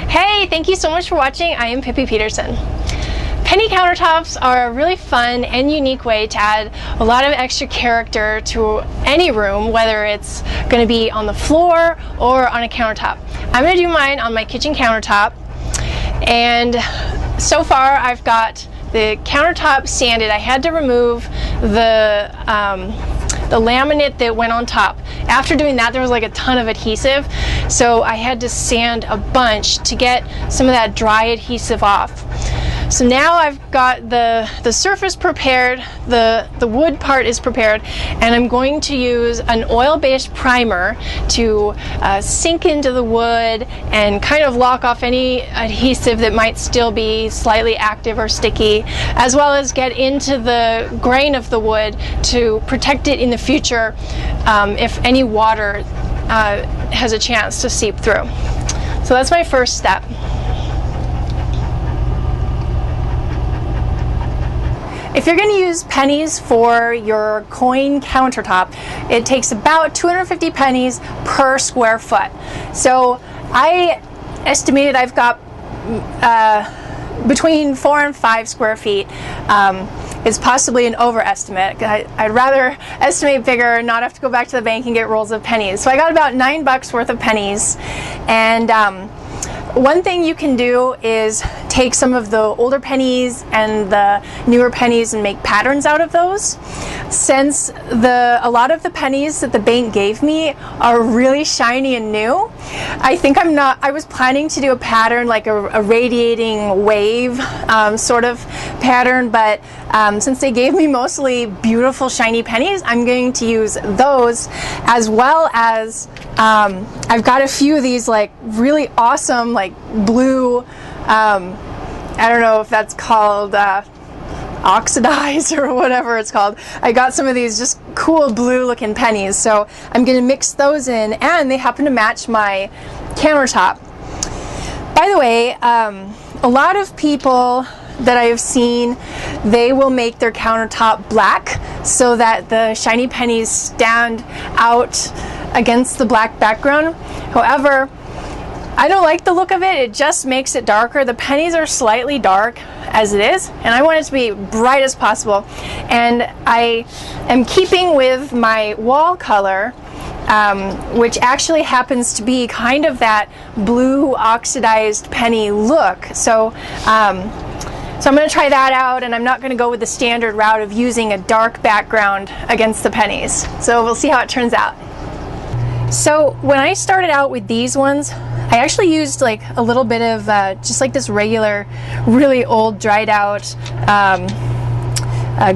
Hey, thank you so much for watching. I am Pippi Peterson. Penny countertops are a really fun and unique way to add a lot of extra character to any room, whether it's going to be on the floor or on a countertop. I'm going to do mine on my kitchen countertop, and so far I've got the countertop sanded. I had to remove the laminate that went on top. After doing that, there was like a ton of adhesive, so I had to sand a bunch to get some of that dry adhesive off. So now I've got the surface prepared, the wood part is prepared, and I'm going to use an oil-based primer to sink into the wood and kind of lock off any adhesive that might still be slightly active or sticky, as well as get into the grain of the wood to protect it in the future if any water has a chance to seep through. So that's my first step. If you're going to use pennies for your coin countertop, it takes about 250 pennies per square foot. So I estimated I've got between 4 and 5 square feet. Is possibly an overestimate. I'd rather estimate bigger and not have to go back to the bank and get rolls of pennies. So I got about $9 worth of pennies, and one thing you can do is take some of the older pennies and the newer pennies and make patterns out of those. Since a lot of the pennies that the bank gave me are really shiny and new, I was planning to do a pattern like a radiating wave sort of pattern, but since they gave me mostly beautiful shiny pennies, I'm going to use those, as well as I've got a few of these like really awesome like blue, I don't know if that's called oxidized or whatever it's called. I got some of these just cool blue looking pennies, so I'm going to mix those in, and they happen to match my countertop. By the way, a lot of people that I've seen, they will make their countertop black so that the shiny pennies stand out against the black background. However, I don't like the look of it. It just makes it darker. The pennies are slightly dark as it is, and I want it to be bright as possible. And I am keeping with my wall color, which actually happens to be kind of that blue oxidized penny look. So I'm going to try that out, and I'm not going to go with the standard route of using a dark background against the pennies. So we'll see how it turns out. So when I started out with these ones, I actually used like a little bit of just like this regular, really old, dried out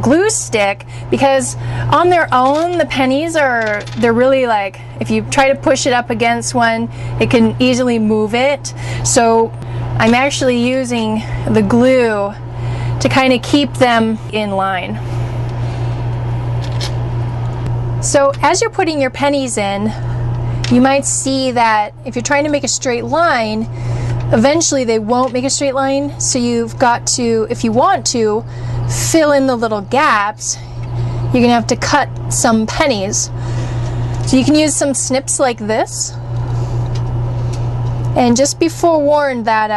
glue stick, because on their own the pennies they're really like, if you try to push it up against one, it can easily move it. So I'm actually using the glue to kind of keep them in line. So as you're putting your pennies in, you might see that if you're trying to make a straight line, eventually they won't make a straight line, so you've got to, if you want to, fill in the little gaps. You're going to have to cut some pennies. So you can use some snips like this. And just be forewarned that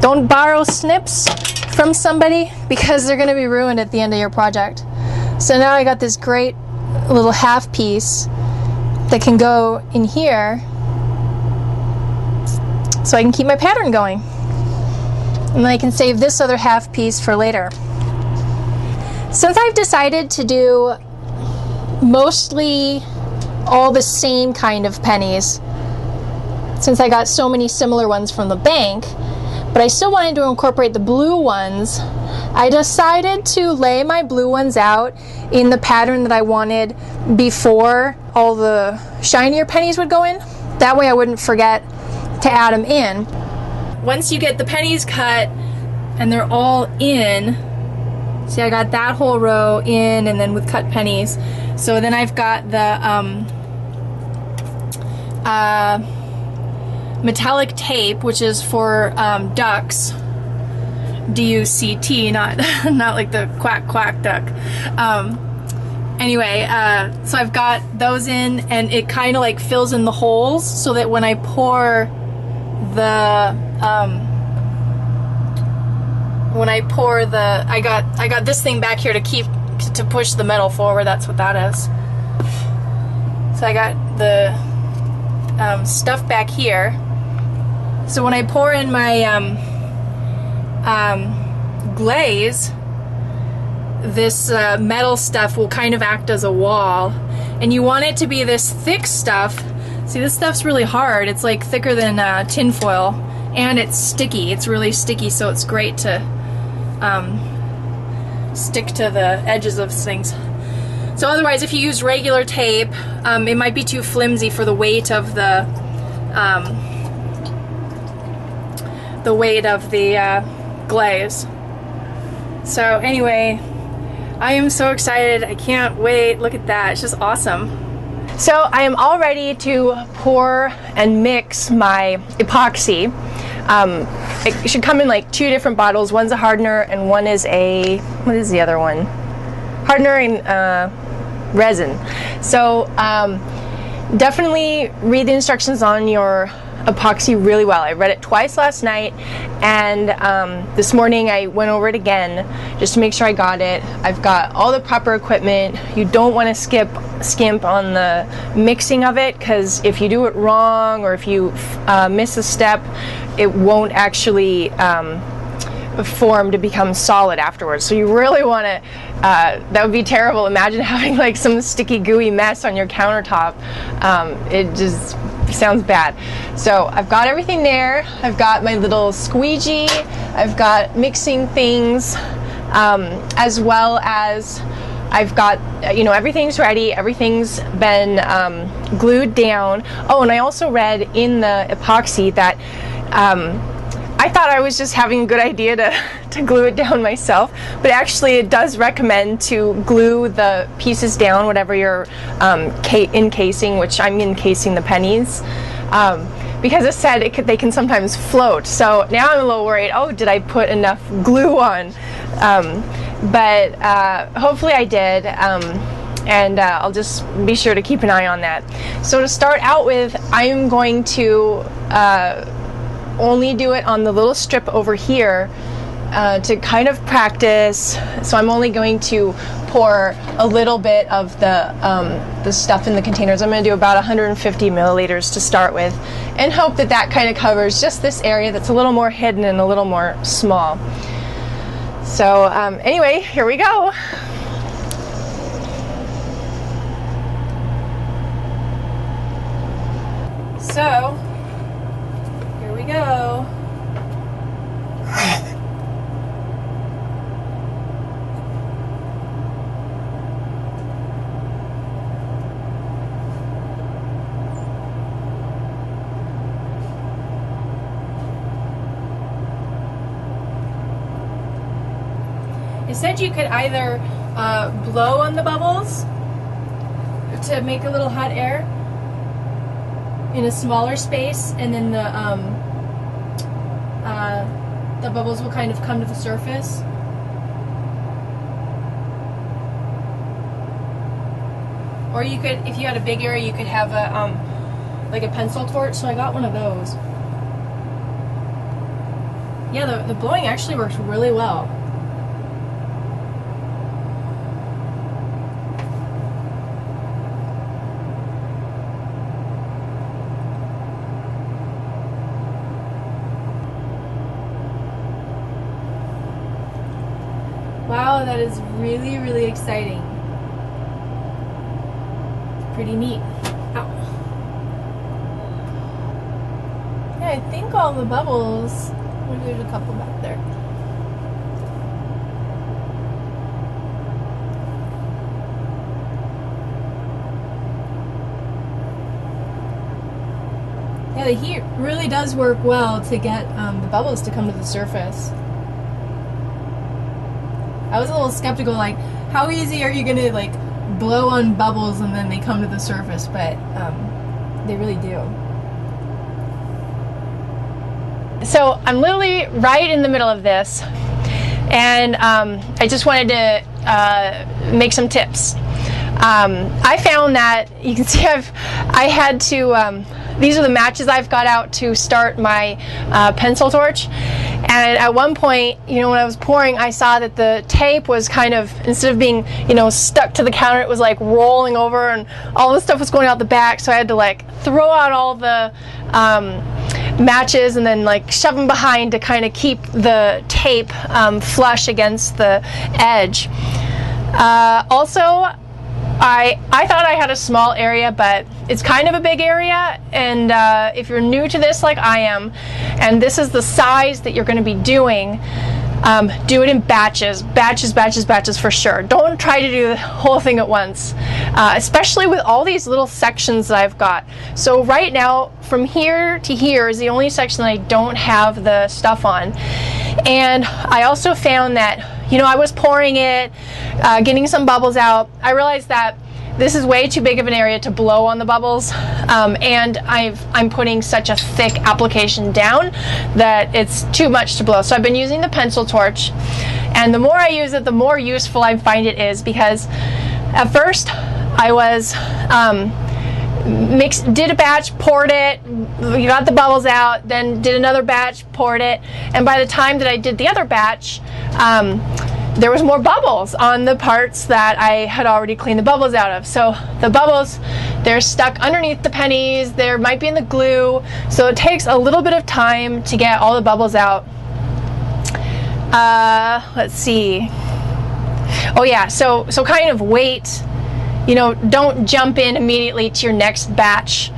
don't borrow snips from somebody, because they're going to be ruined at the end of your project. So now I got this great little half piece that can go in here, so I can keep my pattern going. And then I can save this other half piece for later. Since I've decided to do mostly all the same kind of pennies, since I got so many similar ones from the bank, but I still wanted to incorporate the blue ones, I decided to lay my blue ones out in the pattern that I wanted before all the shinier pennies would go in. That way I wouldn't forget to add them in. Once you get the pennies cut and they're all in, see, I got that whole row in, and then with cut pennies. So then I've got the metallic tape, which is for ducks, D-U-C-T, not like the quack quack duck. Anyway, so I've got those in, and it kind of like fills in the holes so that when I pour the when I pour the, I got this thing back here to push the metal forward. That's what that is. So I got the stuff back here. So when I pour in my glaze, this metal stuff will kind of act as a wall, and you want it to be this thick stuff. See, this stuff's really hard. It's like thicker than tin foil, and it's sticky. It's really sticky, so it's great to stick to the edges of things. So otherwise, if you use regular tape, it might be too flimsy for the weight of the glaze. So anyway, I am so excited. I can't wait. Look at that. It's just awesome. So I am all ready to pour and mix my epoxy. It should come in like 2 different bottles. One's a hardener and one is a, what is the other one? Hardener and resin. So definitely read the instructions on your epoxy really well. I read it twice last night, and this morning I went over it again just to make sure I got it. I've got all the proper equipment. You don't want to skimp on the mixing of it, because if you do it wrong or if you miss a step, it won't actually form to become solid afterwards. So you really want to, that would be terrible. Imagine having like some sticky gooey mess on your countertop. It just sounds bad. So I've got everything there. I've got my little squeegee. I've got mixing things, as well as I've got, you know, everything's ready. Everything's been glued down. Oh, and I also read in the epoxy that I thought I was just having a good idea to glue it down myself, but actually it does recommend to glue the pieces down, whatever you're encasing, which I'm encasing the pennies, because it said they can sometimes float. So now I'm a little worried, oh, did I put enough glue on? But hopefully I did, and I'll just be sure to keep an eye on that. So to start out with, I'm going to only do it on the little strip over here to kind of practice. So I'm only going to pour a little bit of the stuff in the containers. I'm going to do about 150 milliliters to start with, and hope that that kind of covers just this area that's a little more hidden and a little more small. So anyway, here we go. So here we go. It said you could either blow on the bubbles to make a little hot air in a smaller space, and then the bubbles will kind of come to the surface. Or you could, if you had a big area, you could have a like a pencil torch. So I got one of those. Yeah, the blowing actually works really well. Wow, that is really, really exciting. Pretty neat. Ow. Yeah, I think all the bubbles, maybe there's a couple back there. Yeah, the heat really does work well to get the bubbles to come to the surface. I was a little skeptical, like, how easy are you gonna like blow on bubbles and then they come to the surface? But they really do. So I'm literally right in the middle of this, and I just wanted to make some tips. I found that, you can see I had to these are the matches I've got out to start my pencil torch. And at one point, you know, when I was pouring, I saw that the tape was kind of, instead of being, you know, stuck to the counter, it was like rolling over, and all the stuff was going out the back. So I had to like throw out all the matches and then like shove them behind to kind of keep the tape flush against the edge. Also, I thought I had a small area, but it's kind of a big area, and if you're new to this like I am, and this is the size that you're going to be doing, do it in batches for sure. Don't try to do the whole thing at once, especially with all these little sections that I've got. So right now, from here to here is the only section that I don't have the stuff on. And I also found that, you know, I was pouring it, getting some bubbles out. I realized that this is way too big of an area to blow on the bubbles, and I'm putting such a thick application down that it's too much to blow. So I've been using the pencil torch, and the more I use it, the more useful I find it is, because at first I was did a batch, poured it, got the bubbles out, then did another batch, poured it, and by the time that I did the other batch, there was more bubbles on the parts that I had already cleaned the bubbles out of. So the bubbles, they're stuck underneath the pennies, there might be in the glue, so it takes a little bit of time to get all the bubbles out. Let's see. Oh yeah, so kind of wait, you know, don't jump in immediately to your next batch.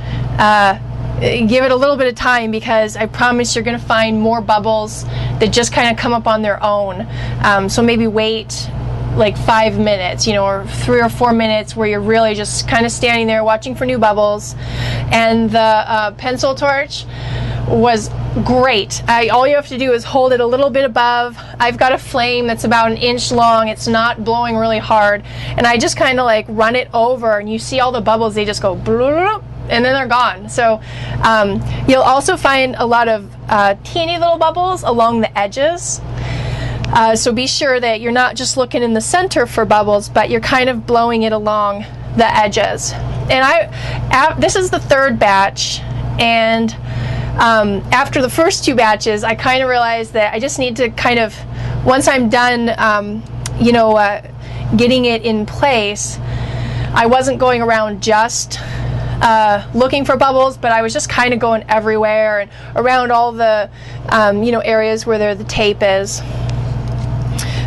Give it a little bit of time, because I promise you're going to find more bubbles that just kind of come up on their own. So maybe wait like 5 minutes, you know, or 3 or 4 minutes where you're really just kind of standing there watching for new bubbles. And the pencil torch was great. All you have to do is hold it a little bit above. I've got a flame that's about 1 inch long. It's not blowing really hard, and I just kind of like run it over, and you see all the bubbles, they just go bloop, and then they're gone. So you'll also find a lot of teeny little bubbles along the edges. So be sure that you're not just looking in the center for bubbles, but you're kind of blowing it along the edges. And this is the third batch, and after the first 2 batches, I kind of realized that I just need to kind of, once I'm done, you know, getting it in place, I wasn't going around just looking for bubbles, but I was just kind of going everywhere and around all the, you know, areas where the tape is.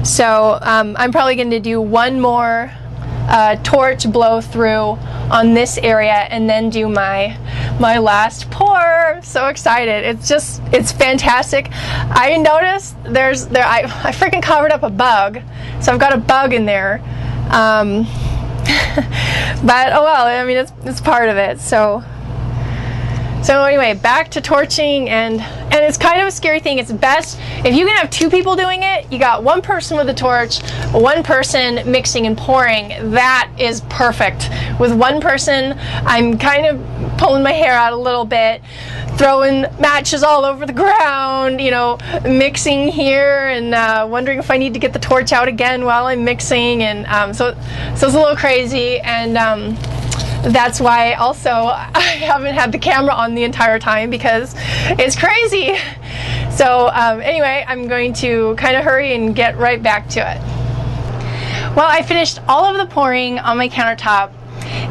So I'm probably going to do one more torch blow through on this area, and then do my last pour. I'm so excited. It's fantastic. I noticed I freaking covered up a bug, so I've got a bug in there. But oh well, I mean, it's part of it. So anyway, back to torching, and it's kind of a scary thing. It's best if you can have 2 people doing it. You got 1 person with a torch, 1 person mixing and pouring. That is perfect. With 1 person, I'm kind of pulling my hair out a little bit, throwing matches all over the ground, you know, mixing here, and wondering if I need to get the torch out again while I'm mixing, and so it's a little crazy, and that's why also I haven't had the camera on the entire time, because it's crazy. So anyway, I'm going to kind of hurry and get right back to it. Well, I finished all of the pouring on my countertop,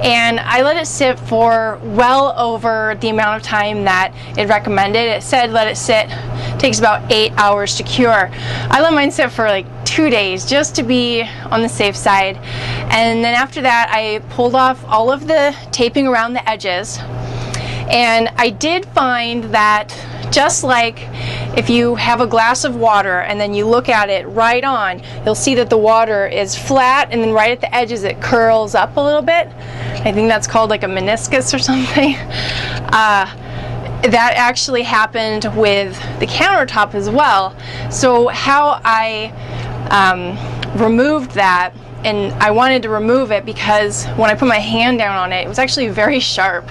and I let it sit for well over the amount of time that it recommended. It said let it sit, takes about 8 hours to cure. I let mine sit for like 2 days just to be on the safe side, and then after that I pulled off all of the taping around the edges. And I did find that, just like if you have a glass of water and then you look at it right on, you'll see that the water is flat, and then right at the edges it curls up a little bit. I think that's called like a meniscus or something. That actually happened with the countertop as well. So how I removed that, and I wanted to remove it because when I put my hand down on it, it was actually very sharp.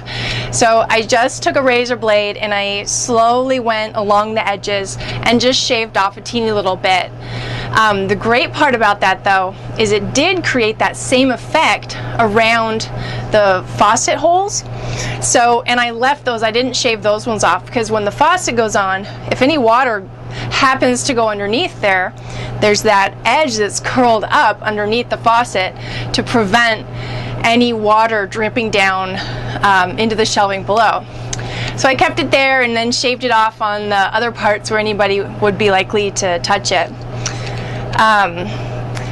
So I just took a razor blade and I slowly went along the edges and just shaved off a teeny little bit. The great part about that, though, is it did create that same effect around the faucet holes. So, and I left those, I didn't shave those ones off, because when the faucet goes on, if any water happens to go underneath there, there's that edge that's curled up underneath the faucet to prevent any water dripping down into the shelving below. So I kept it there and then shaved it off on the other parts where anybody would be likely to touch it.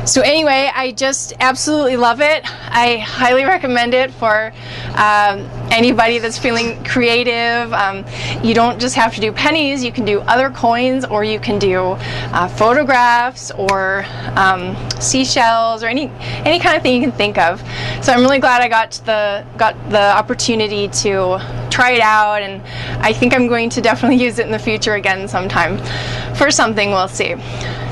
So anyway, I just absolutely love it. I highly recommend it for anybody that's feeling creative. You don't just have to do pennies, you can do other coins, or you can do photographs, or seashells, or any kind of thing you can think of. So I'm really glad I got the opportunity to try it out, and I think I'm going to definitely use it in the future again sometime for something. We'll see.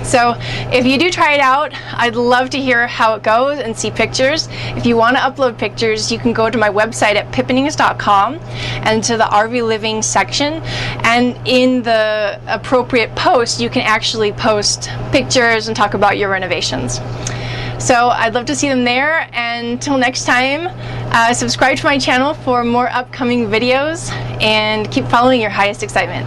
So if you do try it out, I'd love to hear how it goes and see pictures. If you want to upload pictures, you can go to my website at pennies.com and to the RV Living section, and in the appropriate post you can actually post pictures and talk about your renovations. So I'd love to see them there, and until next time, subscribe to my channel for more upcoming videos, and keep following your highest excitement.